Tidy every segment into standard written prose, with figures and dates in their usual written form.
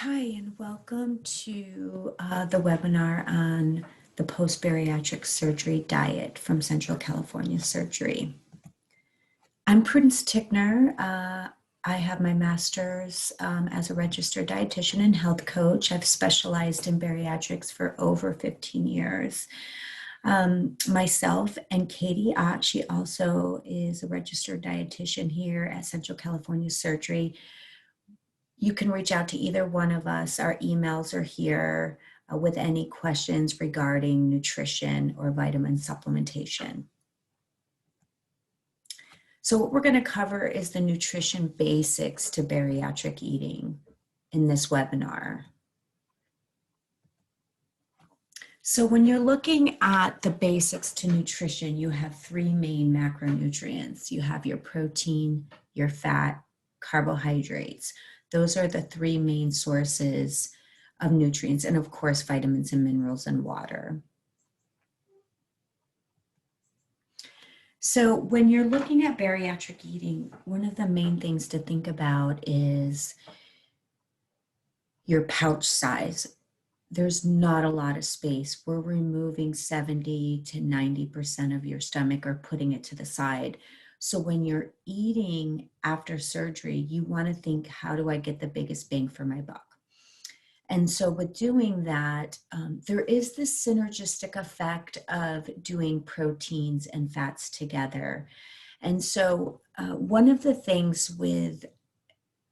Hi, and welcome to the webinar on the post-bariatric surgery diet from Central California Surgery. I'm Prudence Tickner. I have my master's as a registered dietitian and health coach. I've specialized in bariatrics for over 15 years. Myself and Katie Ott, she also is a registered dietitian here at Central California Surgery. You can reach out to either one of us. Our emails are here with any questions regarding nutrition or vitamin supplementation. So what we're going to cover is the nutrition basics to bariatric eating in this webinar. So when you're looking at the basics to nutrition, you have three main macronutrients. You have your protein, your fat, carbohydrates. Those are the three main sources of nutrients, and of course, vitamins and minerals and water. So when you're looking at bariatric eating, one of the main things to think about is your pouch size. There's not a lot of space. We're removing 70 to 90% of your stomach or putting it to the side. So when you're eating after surgery, you want to think, how do I get the biggest bang for my buck? And so with doing that, there is this synergistic effect of doing proteins and fats together. And so one of the things with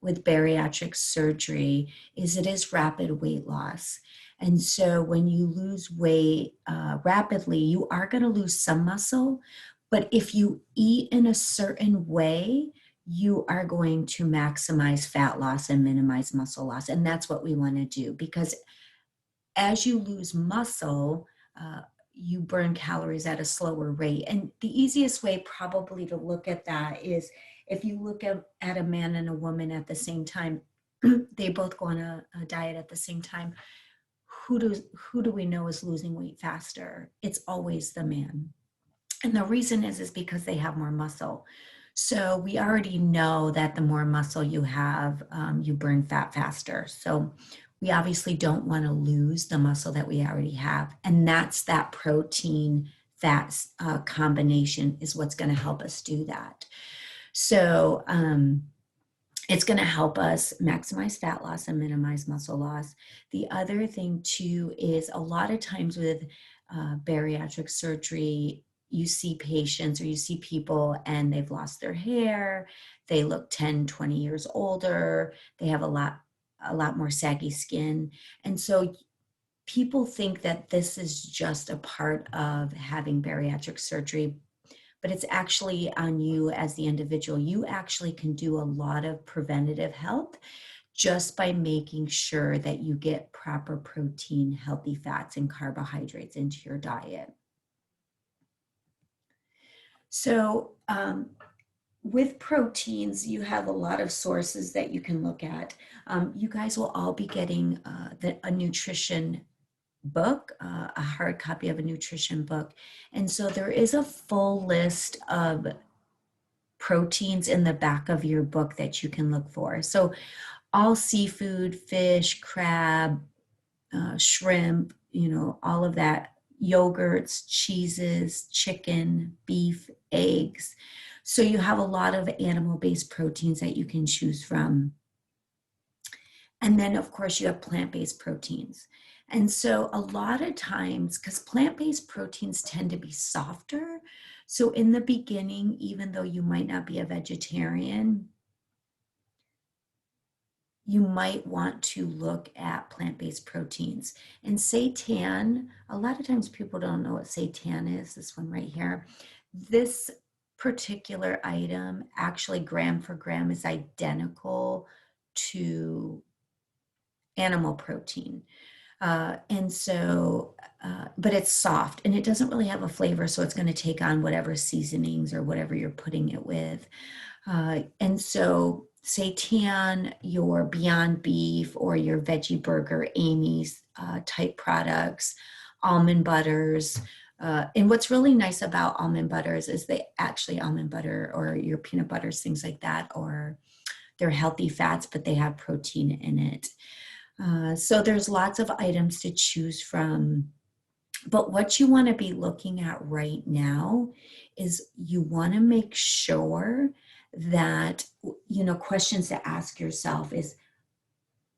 bariatric surgery is it is rapid weight loss. And so when you lose weight rapidly, you are going to lose some muscle. But if you eat in a certain way, you are going to maximize fat loss and minimize muscle loss. And that's what we want to do, because as you lose muscle, you burn calories at a slower rate. And the easiest way probably to look at that is if you look at a man and a woman at the same time, they both go on a diet at the same time. Who do we know is losing weight faster? It's always the man. And the reason is because they have more muscle. So we already know that the more muscle you have, you burn fat faster. So we obviously don't want to lose the muscle that we already have. And that's that protein fat combination is what's going to help us do that. So it's going to help us maximize fat loss and minimize muscle loss. The other thing too is a lot of times with bariatric surgery, you see patients or you see people and they've lost their hair, they look 10, 20 years older, they have a lot more saggy skin. And so people think that this is just a part of having bariatric surgery, but it's actually on you as the individual. You actually can do a lot of preventative health just by making sure that you get proper protein, healthy fats, and carbohydrates into your diet. So with proteins, you have a lot of sources that you can look at. You guys will all be getting a nutrition book, a hard copy of a nutrition book. And so there is a full list of proteins in the back of your book that you can look for. So all seafood, fish, crab, shrimp, all of that, yogurts, cheeses, chicken, beef, eggs. So you have a lot of animal-based proteins that you can choose from. And then, of course, you have plant-based proteins. And so a lot of times, because plant-based proteins tend to be softer, so in the beginning, even though you might not be a vegetarian, you might want to look at plant-based proteins. And seitan, a lot of times people don't know what seitan is, this one right here. This particular item, actually gram for gram, is identical to animal protein. But it's soft and it doesn't really have a flavor, so it's going to take on whatever seasonings or whatever you're putting it with. And so seitan, your Beyond Beef or your Veggie Burger, Amy's type products, almond butters. And what's really nice about almond butters is almond butter or your peanut butters, things like that, or they're healthy fats, but they have protein in it. So there's lots of items to choose from. But what you want to be looking at right now is you want to make sure that, questions to ask yourself is,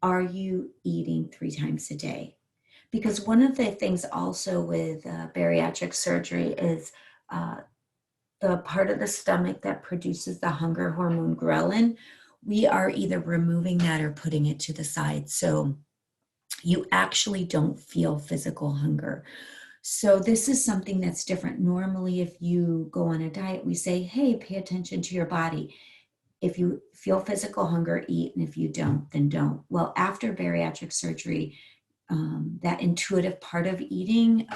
are you eating 3 times a day? Because one of the things also with bariatric surgery is uh, the part of the stomach that produces the hunger hormone ghrelin, we are either removing that or putting it to the side. So you actually don't feel physical hunger. So this is something that's different. Normally, if you go on a diet, we say, hey, pay attention to your body. If you feel physical hunger, eat. And if you don't, then don't. Well, after bariatric surgery, that intuitive part of eating,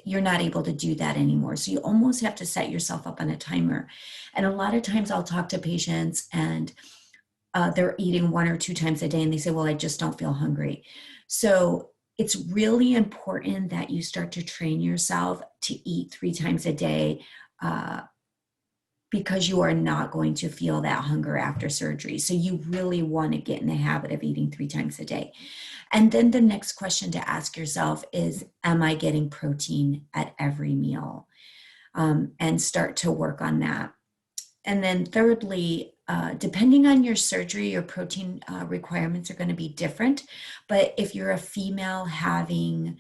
you're not able to do that anymore. So you almost have to set yourself up on a timer. And a lot of times I'll talk to patients and they're eating 1 or 2 times a day and they say, well, I just don't feel hungry. So it's really important that you start to train yourself to eat 3 times a day, because you are not going to feel that hunger after surgery. So you really want to get in the habit of eating 3 times a day. And then the next question to ask yourself is, am I getting protein at every meal? And start to work on that. And then thirdly, depending on your surgery, your protein requirements are going to be different. But if you're a female having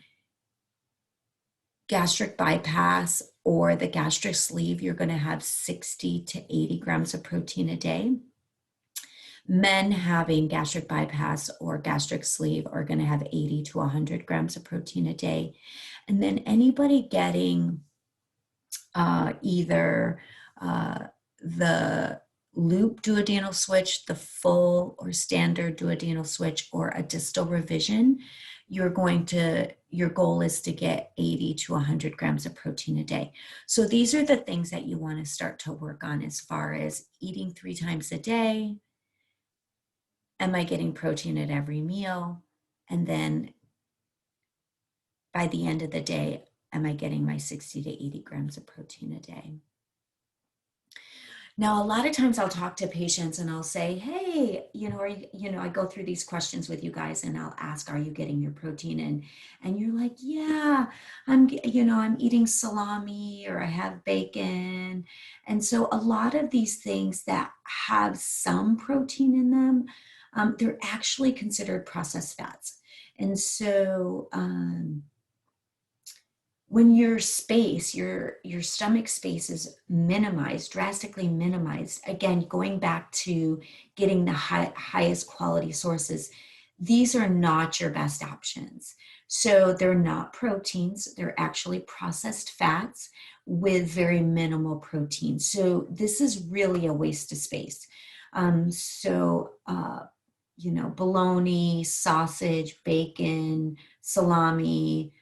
gastric bypass or the gastric sleeve, you're going to have 60 to 80 grams of protein a day. Men having gastric bypass or gastric sleeve are going to have 80 to 100 grams of protein a day. And then anybody getting either the loop duodenal switch, the full or standard duodenal switch, or a distal revision, your goal is to get 80 to 100 grams of protein a day. So these are the things that you want to start to work on as far as eating 3 times a day. Am I getting protein at every meal? And then by the end of the day, am I getting my 60 to 80 grams of protein a day? Now, a lot of times I'll talk to patients and I'll say, hey, I go through these questions with you guys and I'll ask, are you getting your protein in? And you're like, yeah, I'm eating salami or I have bacon. And so a lot of these things that have some protein in them, they're actually considered processed fats. And so, when your space, your stomach space is minimized, drastically minimized, again, going back to getting the highest quality sources, these are not your best options. So they're not proteins, they're actually processed fats with very minimal protein. So this is really a waste of space. Bologna, sausage, bacon, salami,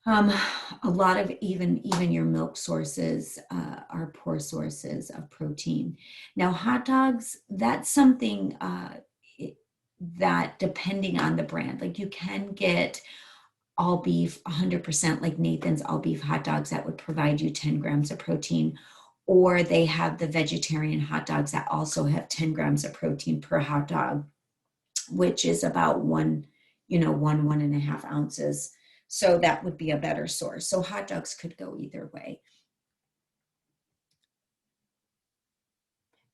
a lot of even your milk sources are poor sources of protein. Now, hot dogs, that's something that depending on the brand, like you can get all beef 100%, like Nathan's all beef hot dogs that would provide you 10 grams of protein, or they have the vegetarian hot dogs that also have 10 grams of protein per hot dog, which is about 1.5 ounces. So that would be a better source. So hot dogs could go either way.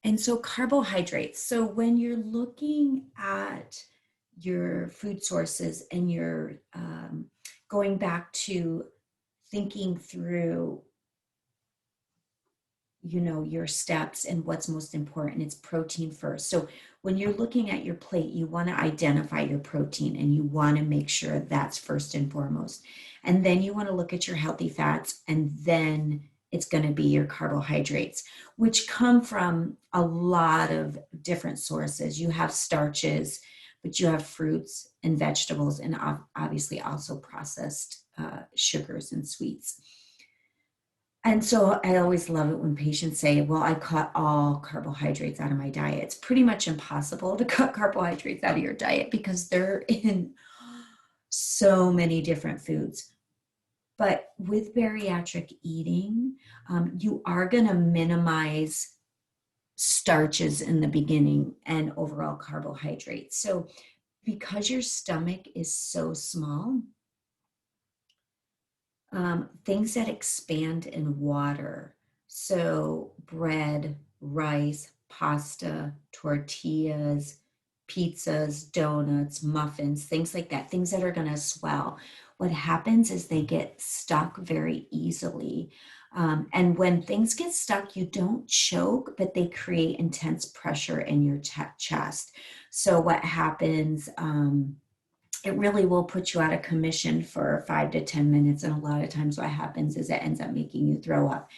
And so carbohydrates. So when you're looking at your food sources and you're going back to thinking through your steps and what's most important, it's protein first. So when you're looking at your plate, you want to identify your protein and you want to make sure that's first and foremost. And then you want to look at your healthy fats, and then it's going to be your carbohydrates, which come from a lot of different sources. You have starches, but you have fruits and vegetables, and obviously also processed sugars and sweets. And so I always love it when patients say, well, I cut all carbohydrates out of my diet. It's pretty much impossible to cut carbohydrates out of your diet because they're in so many different foods. But with bariatric eating, you are going to minimize starches in the beginning and overall carbohydrates. So because your stomach is so small, things that expand in water, so bread, rice, pasta, tortillas, pizzas, donuts, muffins, things like that, things that are going to swell. What happens is they get stuck very easily. And when things get stuck, you don't choke, but they create intense pressure in your chest. So what happens? It really will put you out of commission for 5 to 10 minutes. And a lot of times what happens is it ends up making you throw up.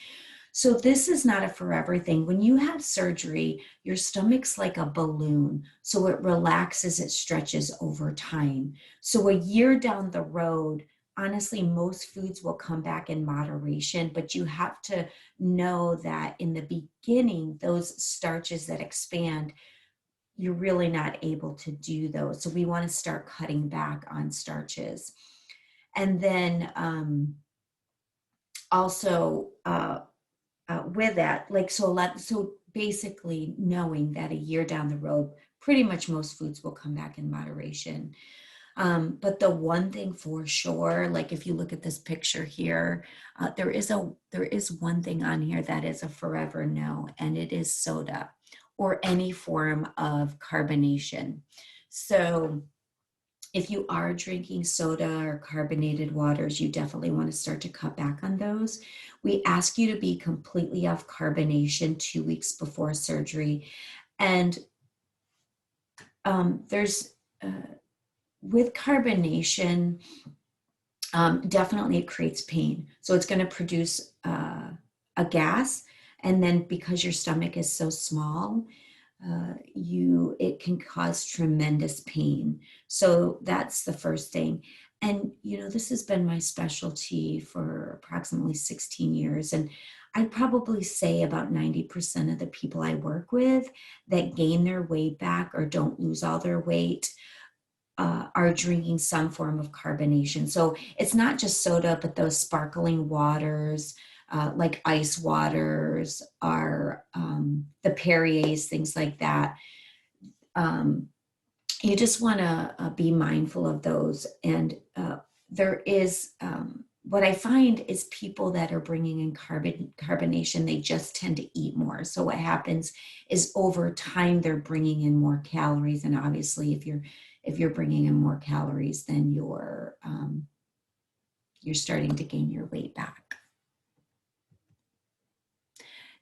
So this is not a forever thing. When you have surgery, your stomach's like a balloon. So it relaxes, it stretches over time. So a year down the road, honestly, most foods will come back in moderation, but you have to know that in the beginning, those starches that expand, you're really not able to do those. So we want to start cutting back on starches. And then also with that, like, so basically knowing that a year down the road, pretty much most foods will come back in moderation. But the one thing for sure, like if you look at this picture here, there is one thing on here that is a forever no, and it is soda or any form of carbonation. So if you are drinking soda or carbonated waters, you definitely want to start to cut back on those. We ask you to be completely off carbonation 2 weeks before surgery. And there's with carbonation, definitely it creates pain. So it's going to produce a gas. And then because your stomach is so small, it can cause tremendous pain. So that's the first thing. And, this has been my specialty for approximately 16 years. And I'd probably say about 90% of the people I work with that gain their weight back or don't lose all their weight are drinking some form of carbonation. So it's not just soda, but those sparkling waters, like ice waters, are the Perrier's, things like that. You just want to be mindful of those. And there is, what I find is people that are bringing in carbonation, they just tend to eat more. So what happens is over time, they're bringing in more calories. And obviously if you're bringing in more calories, then you're starting to gain your weight back.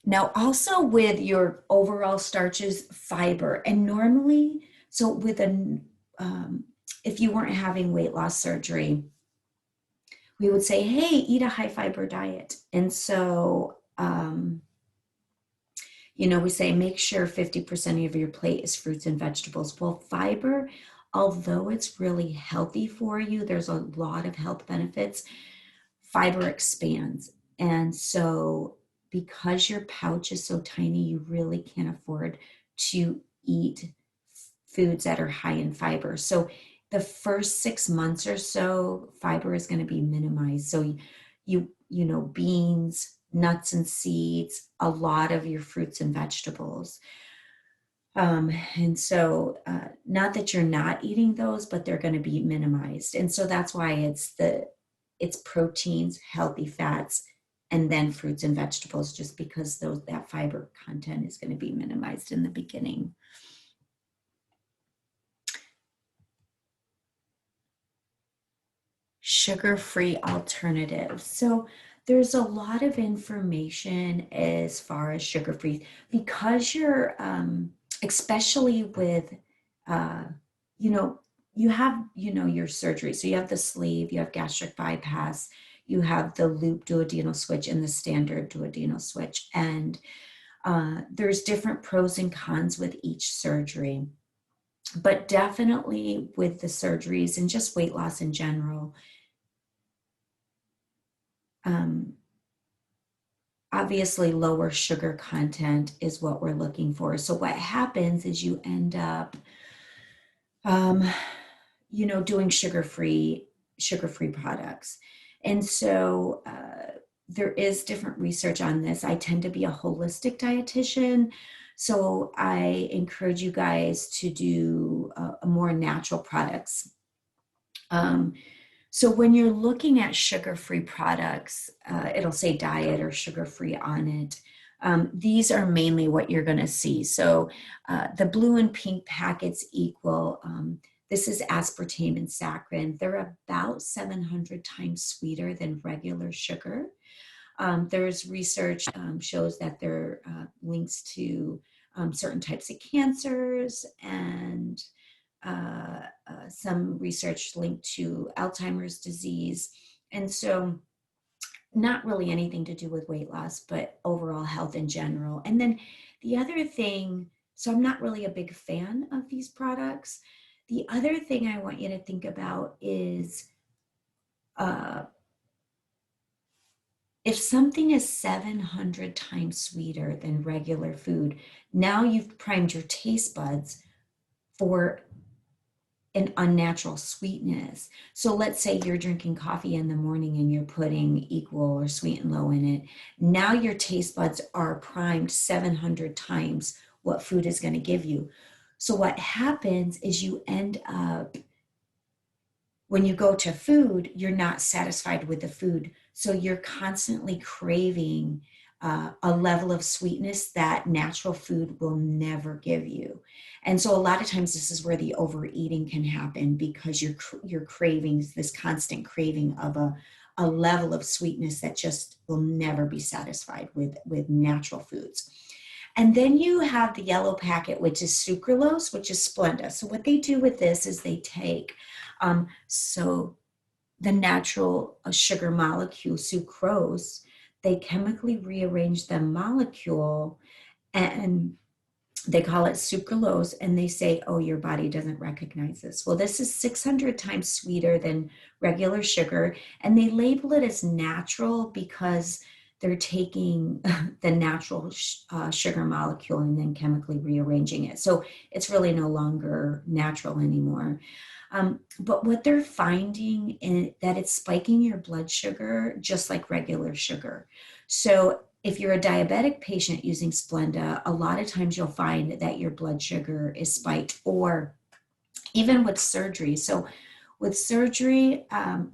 Now, also with your overall starches, fiber, and normally, so with if you weren't having weight loss surgery, we would say, hey, eat a high fiber diet. And so, we say make sure 50% of your plate is fruits and vegetables. Well, fiber, although it's really healthy for you, there's a lot of health benefits. Fiber expands. And so because your pouch is so tiny, you really can't afford to eat foods that are high in fiber. So the first 6 months or so, fiber is going to be minimized. So beans, nuts and seeds, a lot of your fruits and vegetables. And so not that you're not eating those, but they're going to be minimized. And so that's why it's proteins, healthy fats, and then fruits and vegetables, just because that fiber content is going to be minimized in the beginning. Sugar-free alternatives. So there's a lot of information as far as sugar-free, because you're, especially with, you have, your surgery. So you have the sleeve, you have gastric bypass, you have the loop duodenal switch and the standard duodenal switch. And there's different pros and cons with each surgery. But definitely with the surgeries and just weight loss in general, obviously lower sugar content is what we're looking for. So what happens is you end up, doing sugar-free products. And so there is different research on this. I tend to be a holistic dietitian. So I encourage you guys to do more natural products. So when you're looking at sugar-free products, it'll say diet or sugar-free on it. These are mainly what you're going to see. So the blue and pink packets equal, this is aspartame and saccharin. They're about 700 times sweeter than regular sugar. There's research shows that there are links to certain types of cancers and some research linked to Alzheimer's disease. And so not really anything to do with weight loss, but overall health in general. And then the other thing, so I'm not really a big fan of these products. The other thing I want you to think about is if something is 700 times sweeter than regular food, now you've primed your taste buds for an unnatural sweetness. So let's say you're drinking coffee in the morning and you're putting equal or sweet and low in it. Now your taste buds are primed 700 times what food is going to give you. So what happens is you end up, when you go to food, you're not satisfied with the food. So you're constantly craving a level of sweetness that natural food will never give you. And so a lot of times this is where the overeating can happen, because you're craving this constant craving of a level of sweetness that just will never be satisfied with natural foods. And then you have the yellow packet, which is sucralose, which is Splenda. So what they do with this is they take so the natural sugar molecule, sucrose, they chemically rearrange the molecule and they call it sucralose, and they say, oh, your body doesn't recognize this. Well, this is 600 times sweeter than regular sugar, and they label it as natural because they're taking the natural sugar molecule and then chemically rearranging it. So it's really no longer natural anymore. But what they're finding is that it's spiking your blood sugar just like regular sugar. So if you're a diabetic patient using Splenda, a lot of times you'll find that your blood sugar is spiked, or even with surgery. So with surgery,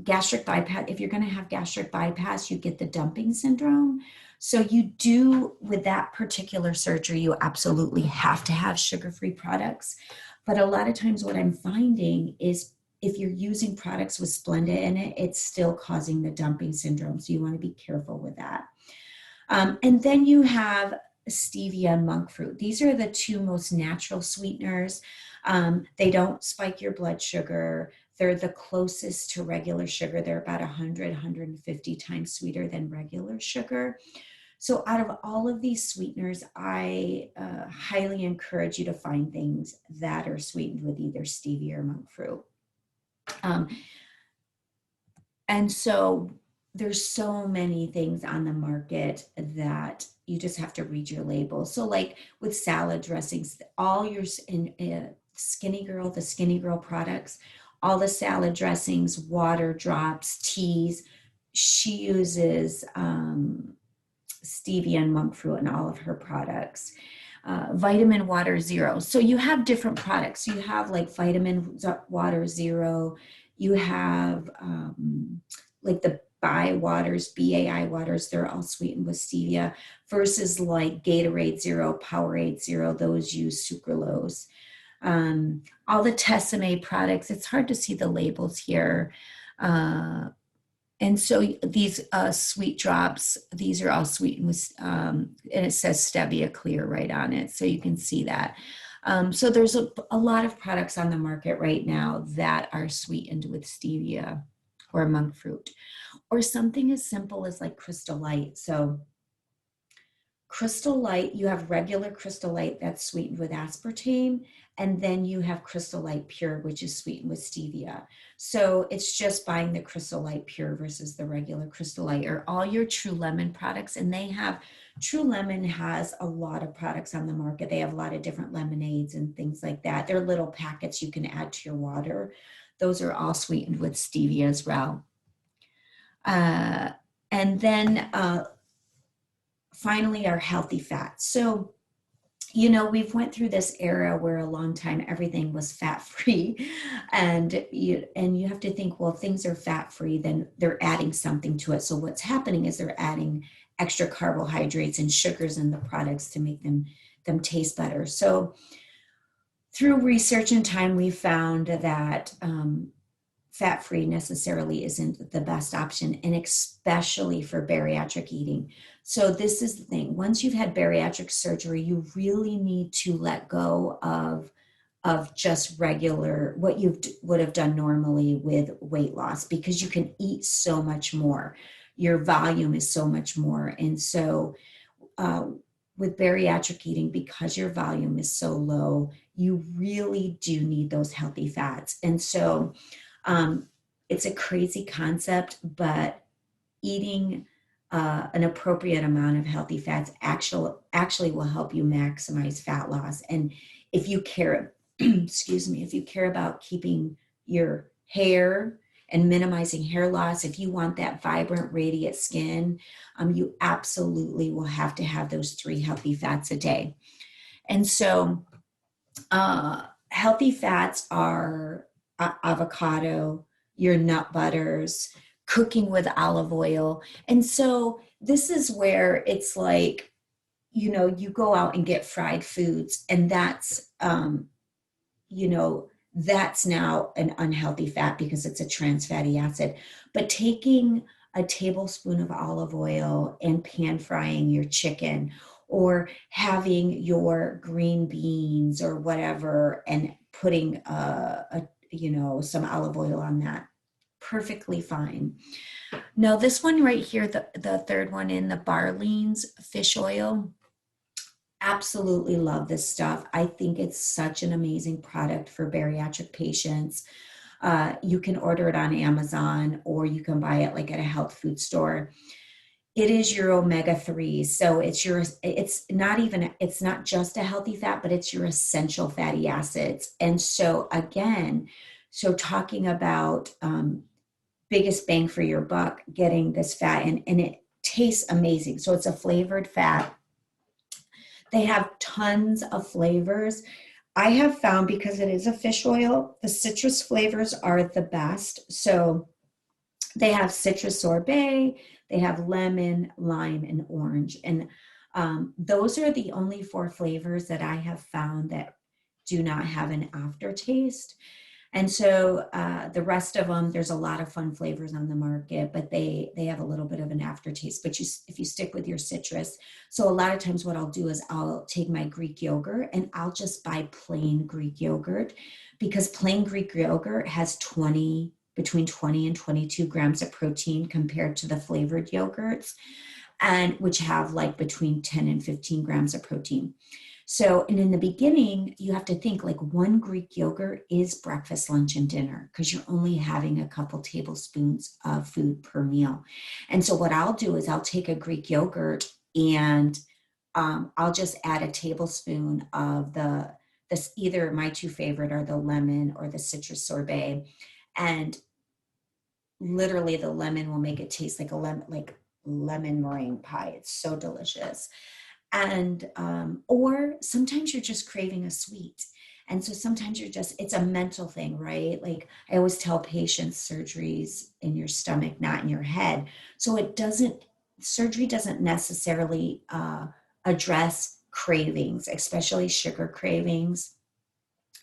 gastric bypass, if you're going to have gastric bypass, you get the dumping syndrome. So you do, with that particular surgery, you absolutely have to have sugar-free products. But a lot of times what I'm finding is if you're using products with Splenda in it, it's still causing the dumping syndrome. So you want to be careful with that. And then you have stevia and monk fruit. These are the two most natural sweeteners. They don't spike your blood sugar. They're the closest to regular sugar. They're about 100, 150 times sweeter than regular sugar. So out of all of these sweeteners, I highly encourage you to find things that are sweetened with either stevia or monk fruit. And so there's so many things on the market that you just have to read your label. So like with salad dressings, all your Skinny Girl, the Skinny Girl products, all the salad dressings, water drops, teas, she uses stevia and monk fruit in all of her products. Vitamin Water Zero. So you have different products. You have like Vitamin Water Zero. You have like the BAI waters, they're all sweetened with stevia, versus like Gatorade Zero, Powerade Zero, those use sucralose. All the Tessemae products, it's hard to see the labels here. And so these sweet drops, these are all sweetened with, and it says Stevia Clear right on it, so you can see that. So there's a lot of products on the market right now that are sweetened with stevia or monk fruit, or something as simple as like Crystal Light. So Crystal Light, you have regular Crystal Light that's sweetened with aspartame, and then you have Crystal Light Pure, which is sweetened with stevia. So it's just buying the Crystal Light Pure versus the regular Crystal Light, or all your True Lemon products. And they have, True Lemon has a lot of products on the market. They have a lot of different lemonades and things like that. They're little packets you can add to your water. Those are all sweetened with stevia as well. And then finally, our healthy fats. So we've went through this era where a long time everything was fat free, and you have to think, well, if things are fat free, then they're adding something to it. So what's happening is they're adding extra carbohydrates and sugars in the products to make them taste better. So through research and time, we found that fat free necessarily isn't the best option, and especially for bariatric eating. So, this is the thing, once you've had bariatric surgery, you really need to let go of just regular what you would have done normally with weight loss, because you can eat so much more. Your volume is so much more. And so, uh, with bariatric eating, because your volume is so low, you really do need those healthy fats. And so, um, it's a crazy concept, but eating an appropriate amount of healthy fats actually will help you maximize fat loss. And if you care, excuse me, if you care about keeping your hair and minimizing hair loss, if you want that vibrant, radiant skin, you absolutely will have to have those 3 healthy fats a day. And so, healthy fats are avocado, your nut butters, cooking with olive oil. And so this is where it's like, you go out and get fried foods, and you know, that's now an unhealthy fat because it's a trans fatty acid. But taking a tablespoon of olive oil and pan frying your chicken, or having your green beans or whatever and putting some olive oil on that, perfectly fine. Now this one right here, the third one in the Barlean's fish oil, absolutely love this stuff. I think it's such an amazing product for bariatric patients. You can order it on Amazon, or you can buy it like at a health food store. It is your omega-3. So it's not just a healthy fat, but it's your essential fatty acids. And so again, so talking about biggest bang for your buck, getting this fat in, and it tastes amazing. So it's a flavored fat. They have tons of flavors. I have found, because it is a fish oil, the citrus flavors are the best. So they have citrus sorbet, they have lemon, lime, and orange. And those are the only 4 flavors that I have found that do not have an aftertaste. And so the rest of them, there's a lot of fun flavors on the market, but they have a little bit of an aftertaste. But if you stick with your citrus, so a lot of times what I'll do is I'll take my Greek yogurt and I'll just buy plain Greek yogurt, because plain Greek yogurt has between 20 and 22 grams of protein compared to the flavored yogurts, and which have like between 10 and 15 grams of protein. So, and in the beginning, you have to think like 1 Greek yogurt is breakfast, lunch, and dinner, because you're only having a couple tablespoons of food per meal. And so what I'll do is I'll take a Greek yogurt, and I'll just add a tablespoon of this, either my 2 favorite are the lemon or the citrus sorbet. And literally the lemon will make it taste like lemon meringue pie. It's so delicious. And or sometimes you're just craving a sweet, and so sometimes it's a mental thing, right? Like I always tell patients, surgeries in your stomach, not in your head. So surgery doesn't necessarily address cravings, especially sugar cravings.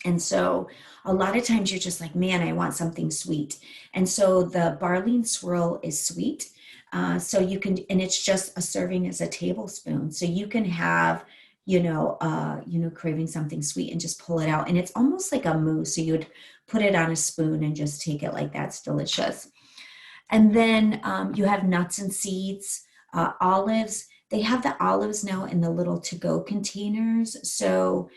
And so a lot of times you're just like, man, I want something sweet. And so the Barlene swirl is sweet. So you can, and it's just a serving as a tablespoon. So you can have, craving something sweet and just pull it out. And it's almost like a mousse. So you would put it on a spoon and just take it like that's delicious. And then you have nuts and seeds, olives. They have the olives now in the little to-go containers. So,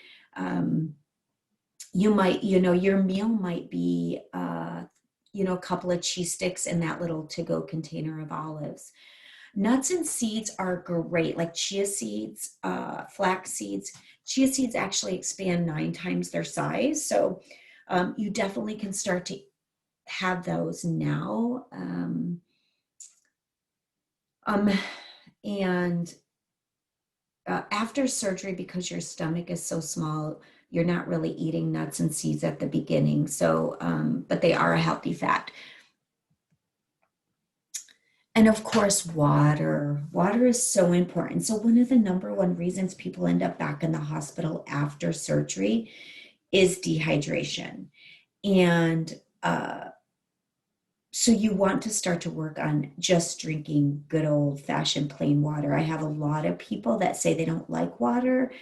you might, your meal might be, a couple of cheese sticks in that little to-go container of olives. Nuts and seeds are great, like chia seeds, flax seeds. Chia seeds actually expand 9 times their size. So you definitely can start to have those now. Um, and after surgery, because your stomach is so small, you're not really eating nuts and seeds at the beginning. So, but they are a healthy fat. And of course, water. Water is so important. So, one of the number one reasons people end up back in the hospital after surgery is dehydration. And so, you want to start to work on just drinking good old fashioned plain water. I have a lot of people that say they don't like water.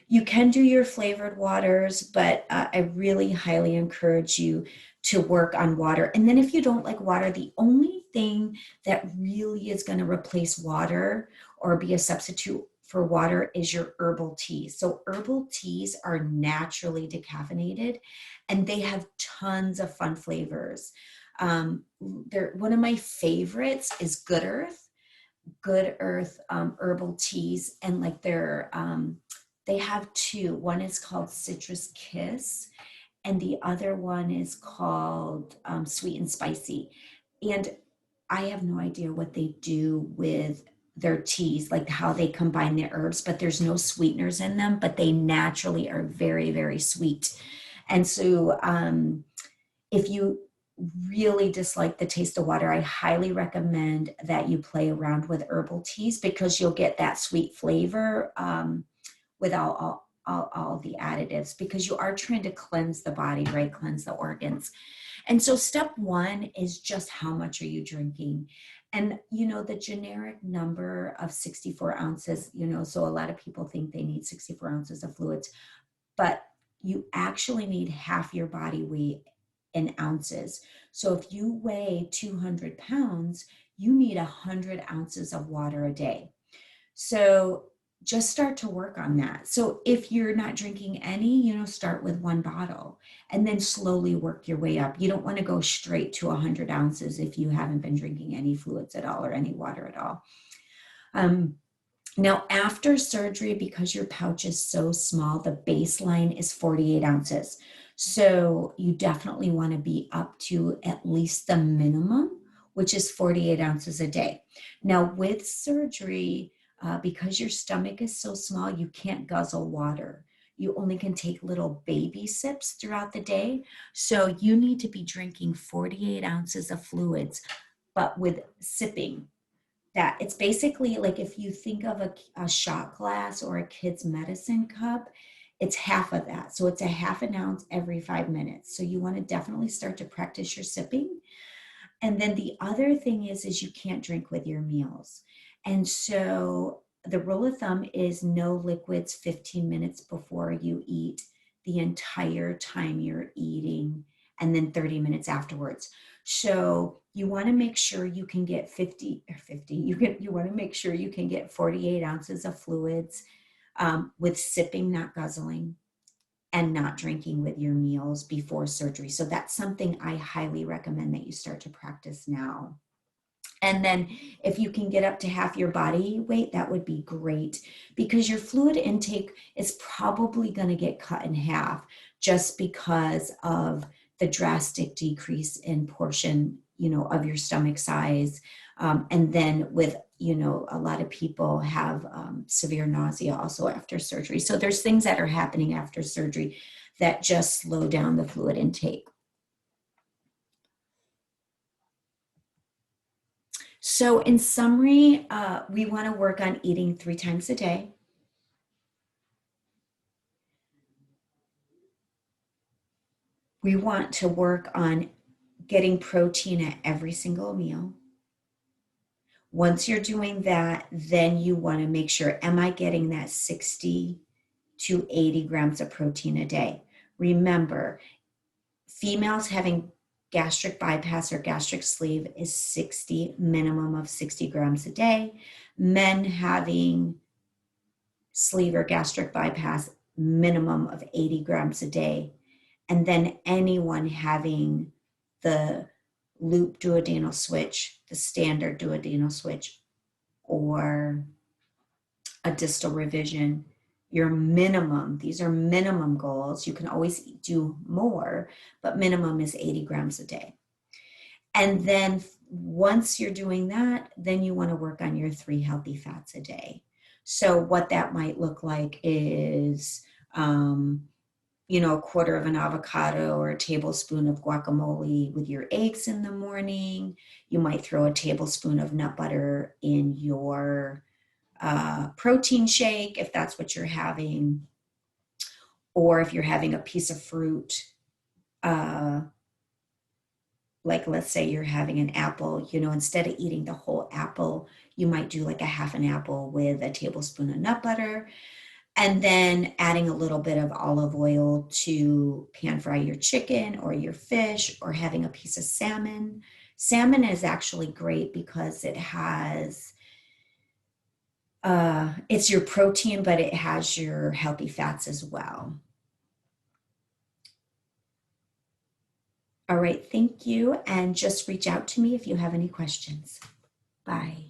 You can do your flavored waters, but I really highly encourage you to work on water. And then if you don't like water, the only thing that really is going to replace water or be a substitute for water is your herbal teas. So herbal teas are naturally decaffeinated and they have tons of fun flavors. One of my favorites is Good Earth herbal teas, and like they have two. One is called Citrus Kiss, and the other one is called Sweet and Spicy. And I have no idea what they do with their teas, like how they combine the herbs, but there's no sweeteners in them, but they naturally are very, very sweet. And so if you really dislike the taste of water, I highly recommend that you play around with herbal teas because you'll get that sweet flavor without all the additives, because you are trying to cleanse the body, right? Cleanse the organs. And so step one is just how much are you drinking? And, the generic number of 64 ounces, so a lot of people think they need 64 ounces of fluids, but you actually need half your body weight in ounces. So if you weigh 200 pounds, you need 100 ounces of water a day. So just start to work on that. So if you're not drinking any, start with one bottle and then slowly work your way up. You don't want to go straight to 100 ounces if you haven't been drinking any fluids at all or any water at all. Now, after surgery, because your pouch is so small, the baseline is 48 ounces. So you definitely want to be up to at least the minimum, which is 48 ounces a day. Now, with surgery, because your stomach is so small, you can't guzzle water. You only can take little baby sips throughout the day. So you need to be drinking 48 ounces of fluids, but with sipping. That it's basically like if you think of a shot glass or a kid's medicine cup, it's half of that. So it's a half an ounce every 5 minutes. So you want to definitely start to practice your sipping. And then the other thing is you can't drink with your meals. And so the rule of thumb is no liquids 15 minutes before you eat, the entire time you're eating, and then 30 minutes afterwards. So you want to make sure you can get 50, you want to make sure you can get 48 ounces of fluids with sipping, not guzzling, and not drinking with your meals before surgery. So that's something I highly recommend that you start to practice now. And then if you can get up to half your body weight, that would be great, because your fluid intake is probably going to get cut in half just because of the drastic decrease in portion, of your stomach size. And then with, a lot of people have severe nausea also after surgery. So there's things that are happening after surgery that just slow down the fluid intake. So in summary, we want to work on eating 3 times a day. We want to work on getting protein at every single meal. Once you're doing that, then you want to make sure, am I getting that 60 to 80 grams of protein a day? Remember, females having gastric bypass or gastric sleeve is minimum of 60 grams a day. Men having sleeve or gastric bypass, minimum of 80 grams a day. And then anyone having the loop duodenal switch, the standard duodenal switch, or a distal revision, your minimum, these are minimum goals. You can always do more, but minimum is 80 grams a day. And then once you're doing that, then you want to work on your 3 healthy fats a day. So what that might look like is, a quarter of an avocado or a tablespoon of guacamole with your eggs in the morning. You might throw a tablespoon of nut butter in your protein shake if that's what you're having. Or if you're having a piece of fruit, uh, like let's say you're having an apple, instead of eating the whole apple, you might do like a half an apple with a tablespoon of nut butter, and then adding a little bit of olive oil to pan fry your chicken or your fish, or having a piece of salmon. Salmon is actually great because it's your protein, but it has your healthy fats as well. All right, thank you. And just reach out to me if you have any questions. Bye.